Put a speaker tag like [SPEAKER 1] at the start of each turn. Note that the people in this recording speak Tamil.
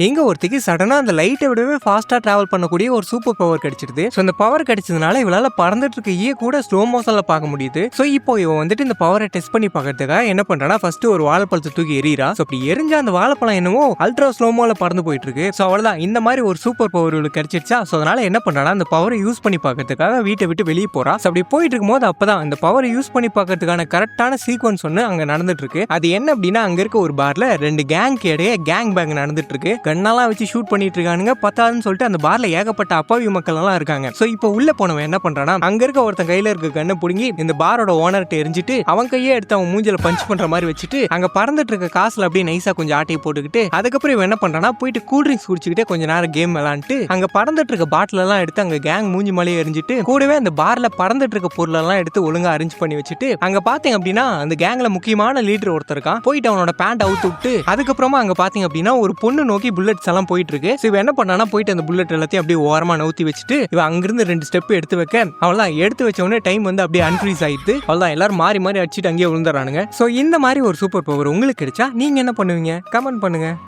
[SPEAKER 1] எங்க ஒருத்திக்கு சடனா அந்த லைட்டை விடவே ஃபாஸ்டா டிராவல் பண்ணக்கூடிய ஒரு சூப்பர் பவர் கிடைச்சிருது. ஸோ இந்த பவர் கிடைச்சதுனால இவளால பறந்துட்டு இருக்க ஈய கூட ஸ்லோ மோஷன்ல பார்க்க முடியுது. ஸோ இப்போ இவன் வந்துட்டு இந்த பவரை டெஸ்ட் பண்ணி பார்க்கறதுக்காக என்ன பண்றானா, ஃபர்ஸ்ட் ஒரு வாழைப்பழத்தை தூக்கி எறிறா. ஸோ அப்படி எரிஞ்ச அந்த வாழைப்பழம் என்னவோ அல்ட்ரா ஸ்லோமோல பறந்து போயிட்டு இருக்கு. ஸோ அவ்வளவுதான், இந்த மாதிரி ஒரு சூப்பர் பவர் இவளுக்கு கிடைச்சிருச்சா. ஸோ அதனால என்ன பண்றானா, அந்த பவரை யூஸ் பண்ணி பார்க்கறதுக்காக வீட்டை விட்டு வெளியே போறா. ஸோ அப்படி போயிட்டு இருக்கும்போது அப்பதான் இந்த பவரை யூஸ் பண்ணி பார்க்கறதுக்கான கரெக்டான சீக்வன்ஸ் ஒன்று அங்க நடந்துட்டு இருக்கு. அது என்ன அப்படின்னா, அங்க இருக்க ஒரு பார்ல ரெண்டு கேங்க்கு இடையே கேங் பேங் நடந்துட்டு இருக்கு. கண்ணெல்லாம் வச்சு ஷூட் பண்ணிட்டு இருக்கானுங்க. பத்தாதுன்னு சொல்லிட்டு அந்த பார்ல ஏகப்பட்ட அப்பாவி மக்கள் எல்லாம் இருக்காங்க. சோ இப்போ உள்ள போனவன் என்ன பண்றானா, அங்க இருக்க ஒருத்தன் கையில இருக்க கண்ணை புடுங்கி இந்த பாரோட ஓனர்கிட்ட எரிஞ்சிட்டு அவன் கையே எடுத்து அவன் மூஞ்சில பஞ்ச் பண்ற மாதிரி வச்சுட்டு அங்க பறந்துட்டு இருக்க காசுல அப்படியே நைஸா கொஞ்சம் ஆட்டையை போட்டுக்கிட்டு அதுக்கப்புறம் இவன் என்ன பண்றானா, போயிட்டு கூல் ட்ரிங்க்ஸ் குடிச்சுக்கிட்டே கொஞ்ச நேரம் கேம் விளாண்டுட்டு அங்க பறந்துட்டு இருக்க பாட்டில் எல்லாம் எடுத்து அங்க கேங் மூஞ்சி மேலேயே எரிஞ்சிட்டு கூடவே அந்த பார்ல பறந்துட்டு இருக்க பொருள் எல்லாம் எடுத்து ஒழுங்கா அரேஞ்ச் பண்ணி வச்சுட்டு அங்க பாத்தீங்க அப்படின்னா அந்த கேங்ல முக்கியமான லீடர் ஒருத்தர் இருக்கான். போயிட்டு அவனோட பேண்ட் அவுத்து விட்டு அதுக்கப்புறமா அங்க பாத்தீங்க அப்படின்னா ஒரு பொண்ணு நோக்கி புல்லட்ஸ் எல்லாம் போயிட்டு இருக்கு. இவன் என்ன பண்ணானா, போயிட்டு அந்த புல்லட் எல்லாத்தையும் அப்படியே ஓரமா நவுத்தி வச்சுட்டு இவன் அங்கிருந்து 2 ஸ்டெப் எடுத்து வைக்க அவெல்லாம் எடுத்து வச்ச உடனே டைம் வந்து அப்படியே அன்ஃப்ரீஸ் ஆயிடுது. அவள்தான் எல்லாரும் மாறி மாறி அடிச்சுட்டு அங்கேயே விழுந்துறானுங்க. சோ இந்த மாதிரி ஒரு சூப்பர் பவர் உங்களுக்கு கிடைச்சா நீங்க என்ன பண்ணுவீங்க? கமெண்ட் பண்ணுங்க.